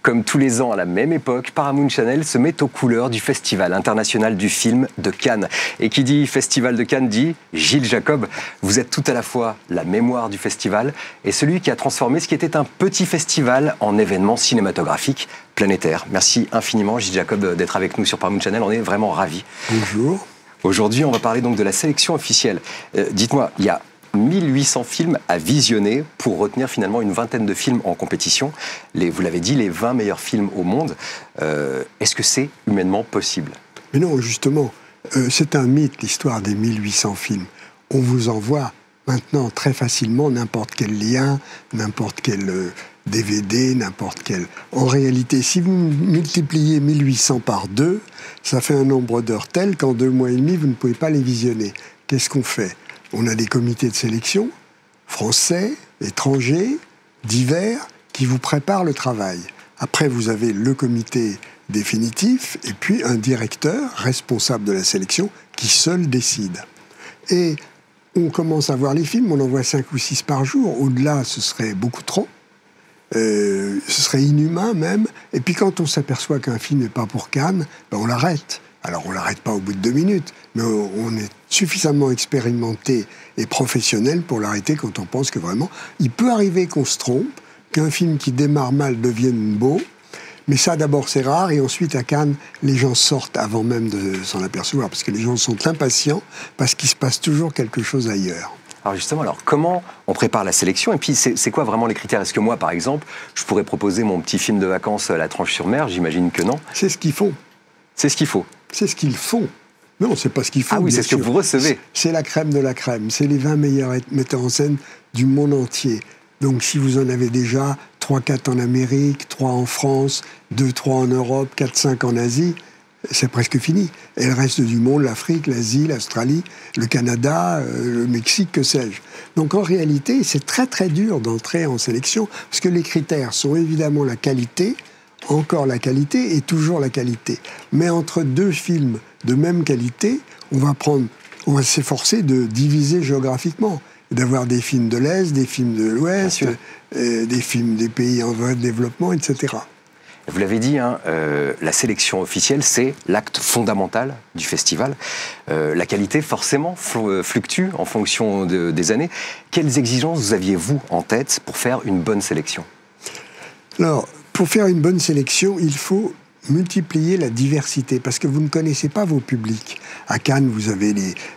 Comme tous les ans à la même époque, Paramount Channel se met aux couleurs du Festival international du film de Cannes. Et qui dit Festival de Cannes dit Gilles Jacob. Vous êtes tout à la fois la mémoire du festival et celui qui a transformé ce qui était un petit festival en événement cinématographique planétaire. Merci infiniment Gilles Jacob d'être avec nous sur Paramount Channel, on est vraiment ravis. Bonjour. Aujourd'hui, on va parler donc de la sélection officielle. Dites-moi, il y a 1800 films à visionner pour retenir finalement une vingtaine de films en compétition. Vous l'avez dit, les 20 meilleurs films au monde. Est-ce que c'est humainement possible? Mais non, justement, c'est un mythe, l'histoire des 1800 films. On vous envoie maintenant très facilement n'importe quel lien, n'importe quel DVD, n'importe quel... En réalité, si vous multipliez 1800 par 2, ça fait un nombre d'heures tel qu'en 2 mois et demi, vous ne pouvez pas les visionner. Qu'est-ce qu'on fait? On a des comités de sélection, français, étrangers, divers, qui vous préparent le travail. Après, vous avez le comité définitif et puis un directeur responsable de la sélection qui seul décide. Et on commence à voir les films, on en voit 5 ou 6 par jour. Au-delà, ce serait beaucoup trop. Ce serait inhumain même. Et puis quand on s'aperçoit qu'un film n'est pas pour Cannes, ben on l'arrête. Alors, on ne l'arrête pas au bout de 2 minutes, mais on est suffisamment expérimenté et professionnel pour l'arrêter quand on pense que vraiment... Il peut arriver qu'on se trompe, qu'un film qui démarre mal devienne beau, mais ça, d'abord, c'est rare, et ensuite, à Cannes, les gens sortent avant même de s'en apercevoir, parce que les gens sont impatients, parce qu'il se passe toujours quelque chose ailleurs. Alors justement, comment on prépare la sélection? Et puis, c'est quoi vraiment les critères? Est-ce que moi, par exemple, je pourrais proposer mon petit film de vacances La Tranche-sur-Mer? J'imagine que non. C'est ce qu'ils font. C'est ce qu'il faut. C'est ce qu'ils font. Non, c'est pas ce qu'ils font. Ah oui, c'est ce que vous recevez. C'est la crème de la crème. C'est les 20 meilleurs metteurs en scène du monde entier. Donc, si vous en avez déjà 3-4 en Amérique, 3 en France, 2-3 en Europe, 4-5 en Asie, c'est presque fini. Et le reste du monde, l'Afrique, l'Asie, l'Australie, le Canada, le Mexique, que sais-je. Donc, en réalité, c'est très, très dur d'entrer en sélection, parce que les critères sont évidemment la qualité, encore la qualité et toujours la qualité. Mais entre 2 films de même qualité, on va s'efforcer de diviser géographiquement, d'avoir des films de l'Est, des films de l'Ouest, des films des pays en voie de développement, etc. Vous l'avez dit, la sélection officielle, c'est l'acte fondamental du festival. La qualité, forcément, fluctue en fonction des années. Quelles exigences vous aviez-vous en tête pour faire une bonne sélection? Alors, pour faire une bonne sélection, il faut multiplier la diversité, parce que vous ne connaissez pas vos publics. À Cannes, vous avez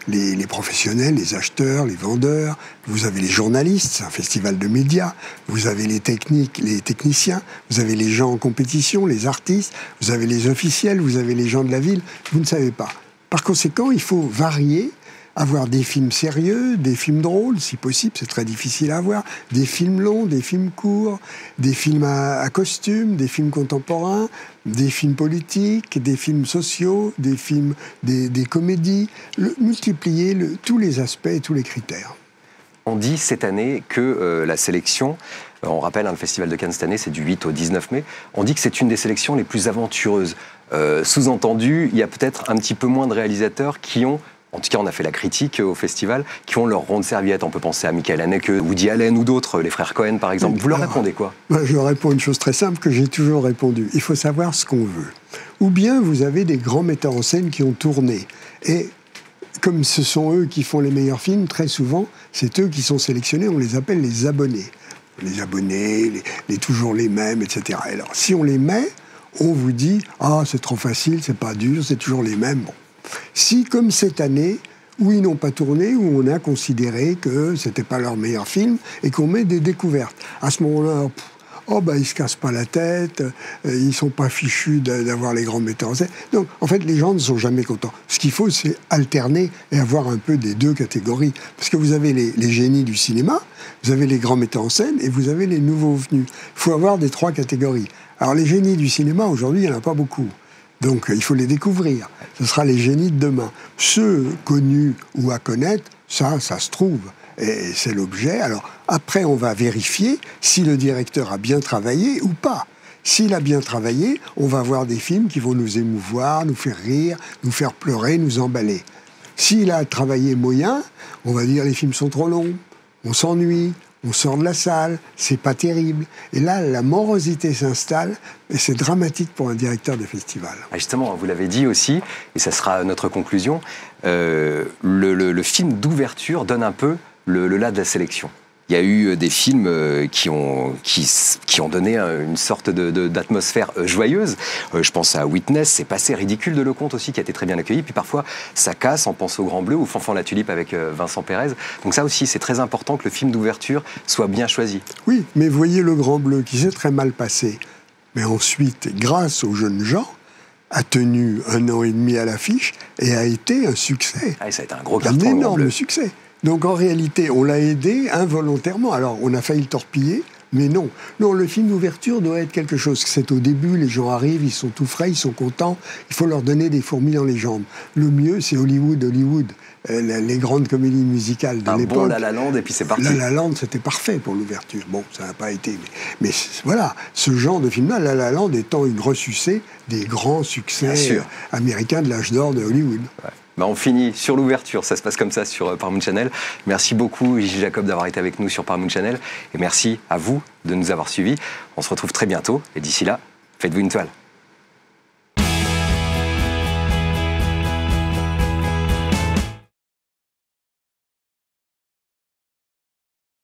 les professionnels, les acheteurs, les vendeurs, vous avez les journalistes, c'est un festival de médias, vous avez les techniciens, vous avez les gens en compétition, les artistes, vous avez les officiels, vous avez les gens de la ville, vous ne savez pas. Par conséquent, il faut varier, avoir des films sérieux, des films drôles, si possible, c'est très difficile à avoir, des films longs, des films courts, des films à costumes, des films contemporains, des films politiques, des films sociaux, des films, des comédies, multiplier tous les aspects et tous les critères. On dit cette année que la sélection, on rappelle, le Festival de Cannes cette année, c'est du 8 au 19 mai, on dit que c'est une des sélections les plus aventureuses. Sous-entendu, il y a peut-être un petit peu moins de réalisateurs qui ont, en tout cas on a fait la critique au festival, qui ont leur rond de serviette. On peut penser à Michael Haneke, Woody Allen ou d'autres, les frères Cohen par exemple. Vous leur répondez quoi? Je leur réponds une chose très simple que j'ai toujours répondu. Il faut savoir ce qu'on veut. Ou bien vous avez des grands metteurs en scène qui ont tourné. Et comme ce sont eux qui font les meilleurs films, très souvent, c'est eux qui sont sélectionnés, on les appelle les abonnés. Les abonnés, toujours les mêmes, etc. Alors, si on les met, on vous dit « Ah, c'est trop facile, c'est pas dur, c'est toujours les mêmes. » Bon. Si, comme cette année, où ils n'ont pas tourné, où on a considéré que c'était pas leur meilleur film, et qu'on met des découvertes, à ce moment-là, ils se cassent pas la tête, ils sont pas fichus d'avoir les grands metteurs en scène. Donc, en fait, les gens ne sont jamais contents. Ce qu'il faut, c'est alterner et avoir un peu des 2 catégories. Parce que vous avez les génies du cinéma, vous avez les grands metteurs en scène, et vous avez les nouveaux venus. Il faut avoir des 3 catégories. Alors, les génies du cinéma, aujourd'hui, il n'y en a pas beaucoup. Donc, il faut les découvrir. Ce sera les génies de demain. Ceux connus ou à connaître, ça se trouve. Et c'est l'objet. Alors, après, on va vérifier si le directeur a bien travaillé ou pas. S'il a bien travaillé, on va voir des films qui vont nous émouvoir, nous faire rire, nous faire pleurer, nous emballer. S'il a travaillé moyen, on va dire les films sont trop longs, on s'ennuie, on sort de la salle, c'est pas terrible. Et là, la morosité s'installe, et c'est dramatique pour un directeur de festival. Ah justement, vous l'avez dit aussi, et ça sera notre conclusion, le film d'ouverture donne un peu le là de la sélection. Il y a eu des films qui ont donné une sorte d'atmosphère joyeuse. Je pense à Witness, c'est passé Ridicule de Lecomte aussi, qui a été très bien accueilli. Puis parfois, ça casse, on pense au Grand Bleu ou Fanfan la Tulipe avec Vincent Pérez. Donc ça aussi, c'est très important que le film d'ouverture soit bien choisi. Oui, mais voyez le Grand Bleu, qui s'est très mal passé. Mais ensuite, grâce aux jeunes gens, a tenu 1 an et demi à l'affiche et a été un succès. Ah, ça a été un gros carton. Un énorme succès. Donc en réalité, on l'a aidé involontairement. Alors on a failli le torpiller, mais non. Non, le film d'ouverture doit être quelque chose. C'est au début, les gens arrivent, ils sont tout frais, ils sont contents. Il faut leur donner des fourmis dans les jambes. Le mieux, c'est Hollywood. Les grandes comédies musicales de l'époque. Un bon La La Land et puis c'est parti. La La Land, c'était parfait pour l'ouverture. Bon, ça n'a pas été. Mais voilà, ce genre de film-là, La La Land étant une ressucée des grands succès américains de l'âge d'or de Hollywood. Ouais. On finit sur l'ouverture, ça se passe comme ça sur Paramount Channel. Merci beaucoup Gilles Jacob d'avoir été avec nous sur Paramount Channel et merci à vous de nous avoir suivis. On se retrouve très bientôt et d'ici là, faites-vous une toile.